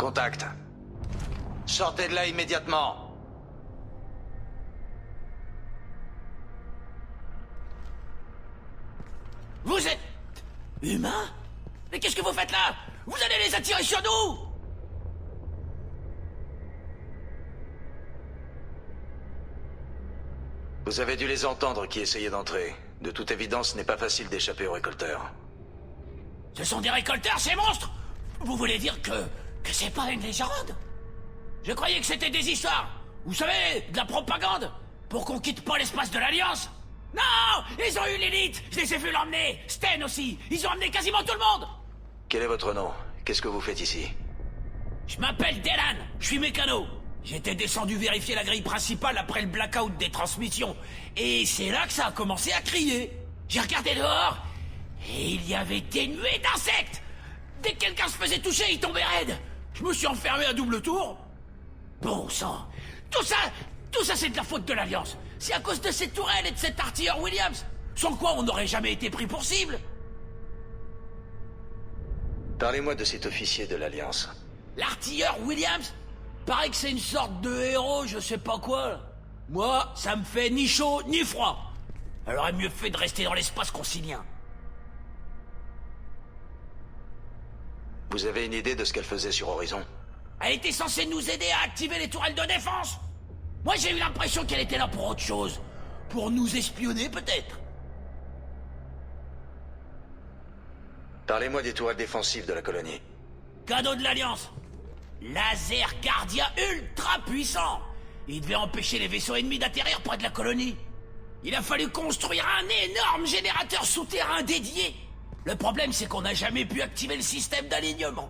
contact. Sortez de là immédiatement. Vous êtes... humain? Mais qu'est-ce que vous faites là? Vous allez les attirer sur nous! Vous avez dû les entendre qui essayaient d'entrer. De toute évidence, ce n'est pas facile d'échapper aux récolteurs. Ce sont des récolteurs, ces monstres? Vous voulez dire que c'est pas une légende? Je croyais que c'était des histoires. Vous savez, de la propagande. Pour qu'on quitte pas l'espace de l'Alliance. Non! Ils ont eu l'élite! Je les ai vus l'emmener! Sten aussi! Ils ont emmené quasiment tout le monde! Quel est votre nom? Qu'est-ce que vous faites ici? Je m'appelle Delan, je suis mécano. J'étais descendu vérifier la grille principale après le blackout des transmissions. Et c'est là que ça a commencé à crier. J'ai regardé dehors, et il y avait des nuées d'insectes! Dès que quelqu'un se faisait toucher, il tombait raide. Je me suis enfermé à double tour. Bon sang! Tout ça c'est de la faute de l'Alliance. C'est à cause de cette tourelle et de cet artilleur Williams. Sans quoi on n'aurait jamais été pris pour cible. Parlez-moi de cet officier de l'Alliance. L'artilleur Williams? Paraît que c'est une sorte de héros, je sais pas quoi. Moi, ça me fait ni chaud ni froid. Elle aurait mieux fait de rester dans l'espace concilien. Vous avez une idée de ce qu'elle faisait sur Horizon? Elle était censée nous aider à activer les tourelles de défense. Moi, j'ai eu l'impression qu'elle était là pour autre chose. Pour nous espionner, peut-être. Parlez-moi des tourelles défensives de la colonie. Cadeau de l'Alliance. Laser Guardia ultra puissant. Il devait empêcher les vaisseaux ennemis d'atterrir près de la colonie. Il a fallu construire un énorme générateur souterrain dédié. Le problème, c'est qu'on n'a jamais pu activer le système d'alignement.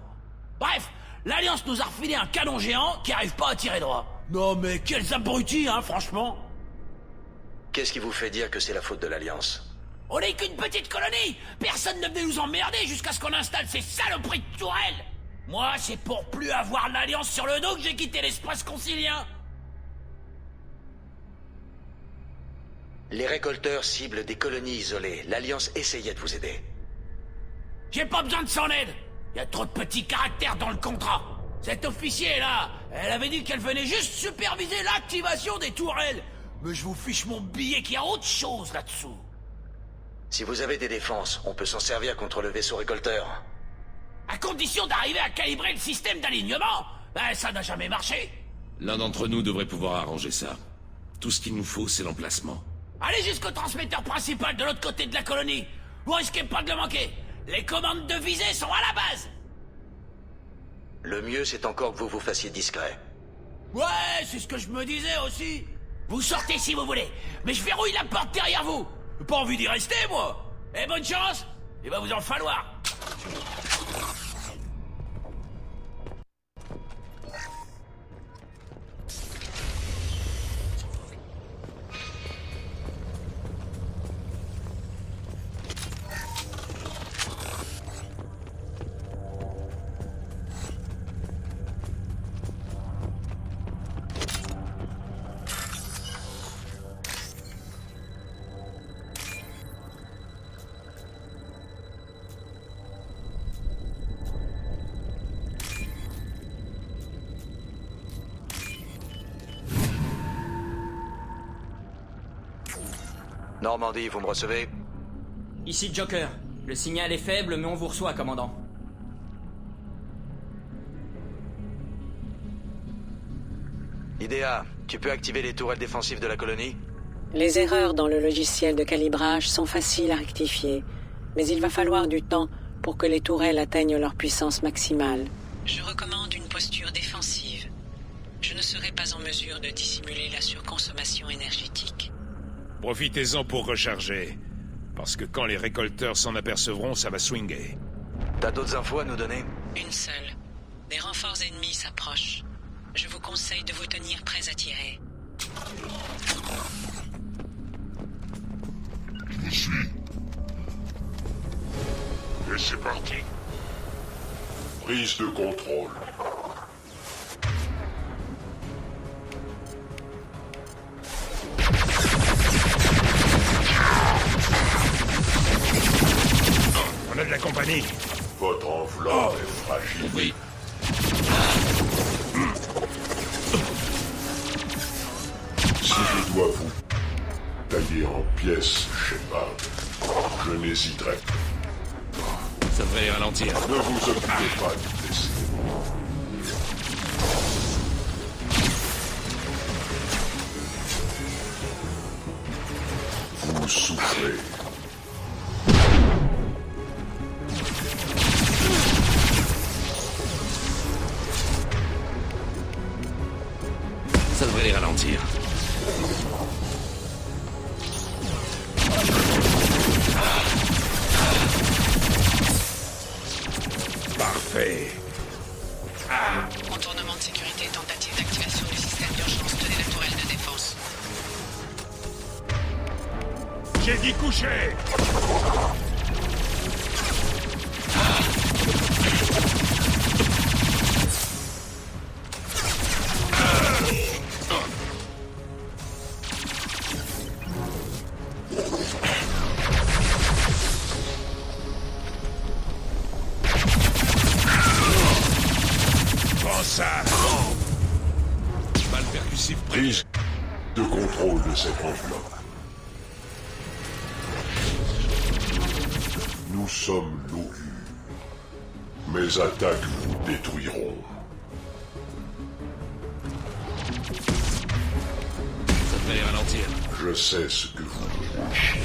Bref, l'Alliance nous a refilé un canon géant qui arrive pas à tirer droit. Non mais quels abrutis, hein, franchement. Qu'est-ce qui vous fait dire que c'est la faute de l'Alliance? On n'est qu'une petite colonie. Personne ne venait nous emmerder jusqu'à ce qu'on installe ces saloperies de tourelles. Moi, c'est pour plus avoir l'Alliance sur le dos que j'ai quitté l'espace concilien. Les récolteurs ciblent des colonies isolées. L'Alliance essayait de vous aider. J'ai pas besoin de son aide. Il y a trop de petits caractères dans le contrat. Cet officier-là, elle avait dit qu'elle venait juste superviser l'activation des tourelles. Mais je vous fiche mon billet qu'il y a autre chose là-dessous. Si vous avez des défenses, on peut s'en servir contre le vaisseau récolteur. À condition d'arriver à calibrer le système d'alignement. Ben, ça n'a jamais marché. L'un d'entre nous devrait pouvoir arranger ça. Tout ce qu'il nous faut, c'est l'emplacement. Allez jusqu'au transmetteur principal de l'autre côté de la colonie. Vous risquez pas de le manquer. Les commandes de visée sont à la base. Le mieux, c'est encore que vous vous fassiez discret. Ouais, c'est ce que je me disais aussi. Vous sortez si vous voulez, mais je verrouille la porte derrière vous. Pas envie d'y rester, moi. Et bonne chance. Il va vous en falloir. Normandie, vous me recevez? Ici Joker. Le signal est faible, mais on vous reçoit, commandant. Idea, tu peux activer les tourelles défensives de la colonie? Les erreurs dans le logiciel de calibrage sont faciles à rectifier, mais il va falloir du temps pour que les tourelles atteignent leur puissance maximale. Je recommande une posture défensive. Je ne serai pas en mesure de dissimuler la surconsommation énergétique. Profitez-en pour recharger. Parce que quand les récolteurs s'en apercevront, ça va swinguer. T'as d'autres infos à nous donner? Une seule. Des renforts ennemis s'approchent. Je vous conseille de vous tenir prêts à tirer. Je vous suis. Et c'est parti. Prise de contrôle. On a de la compagnie. Votre enveloppe est fragile. Oui. tailler en pièces, Shepard. Je n'hésiterai pas. Ça devrait les ralentir. Ne vous occupez pas du blessé. Vous souffrez. Ça devrait les ralentir. Parfait. Contournement de sécurité, tentative d'activation du système d'urgence. Tenez la tourelle de défense. J'ai dit coucher. Prends ça. Balle percussive Prise de contrôle de cette enveloppe. Nous sommes l'Augur. Mes attaques vous détruiront. Ça devrait les ralentir. Je sais ce que vous voulez.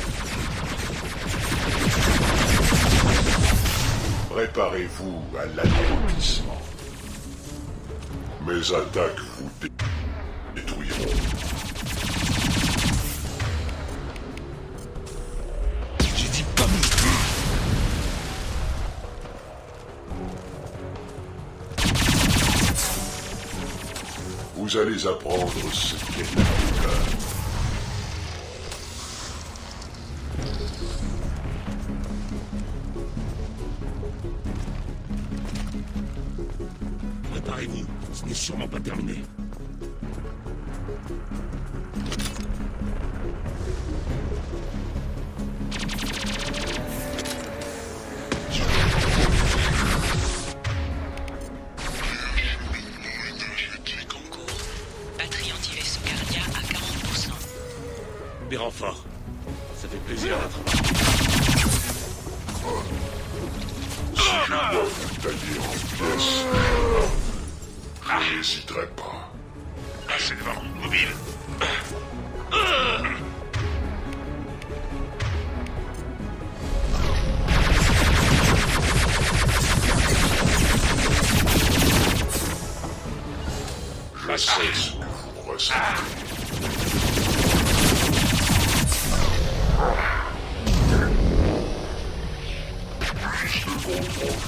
Préparez-vous à l'anéantissement. Mes attaques vous détruiront. J'ai dit pas nous. Vous allez apprendre ce qu'est la douleur. Préparez-vous, ce n'est sûrement pas terminé. Concours. Batterie anti-vaisseau cardia à 40%. Des renforts. Ça fait plaisir d'être là. Si je dois vous tailler en pièces, je n'hésiterai pas. Passez devant. Mobile. Je sais ce que vous ressentez. Prise de contrôle.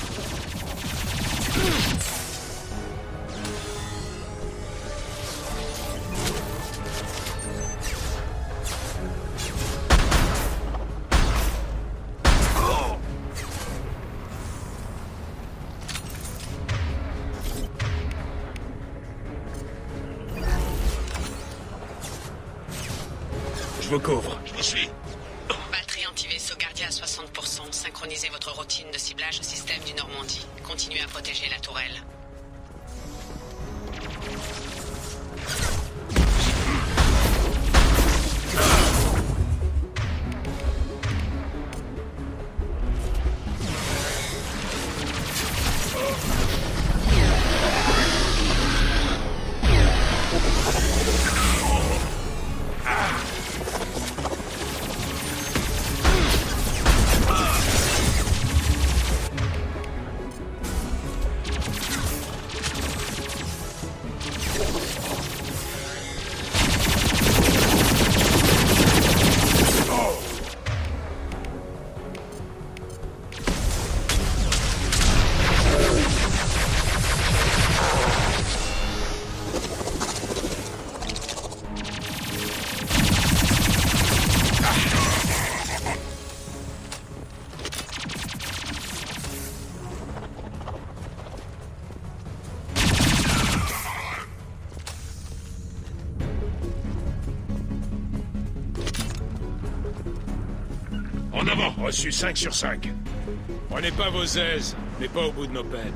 Je vous couvre. Je vous suis. Batterie anti-vaisseau cardia à 60%. Synchronisez votre routine de ciblage au système du Normandie. Continuez à protéger la tourelle. En avant. Reçu 5 sur 5. Prenez pas vos aises, mais pas au bout de nos peines.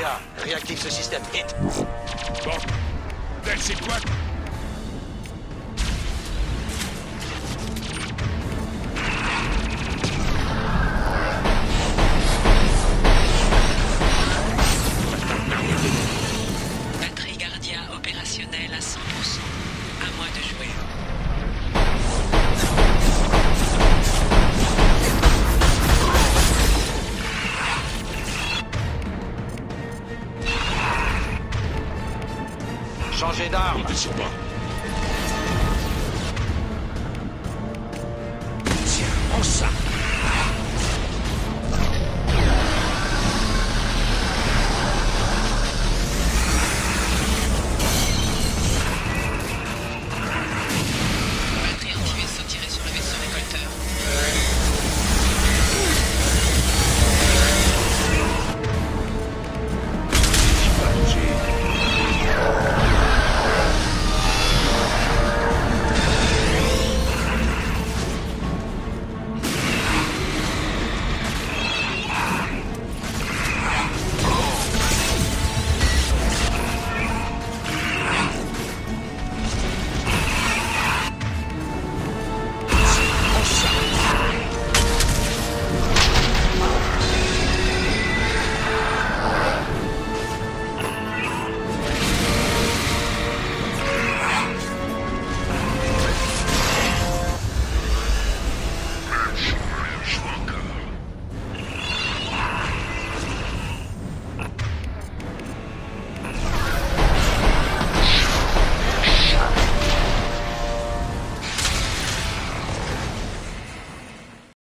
Guardia, réactive ce système, vite. Bon. Tel, c'est quoi? Batterie Guardia opérationnelle à 100%. À moi de jouer. Changez d'arme. Comptez sur moi.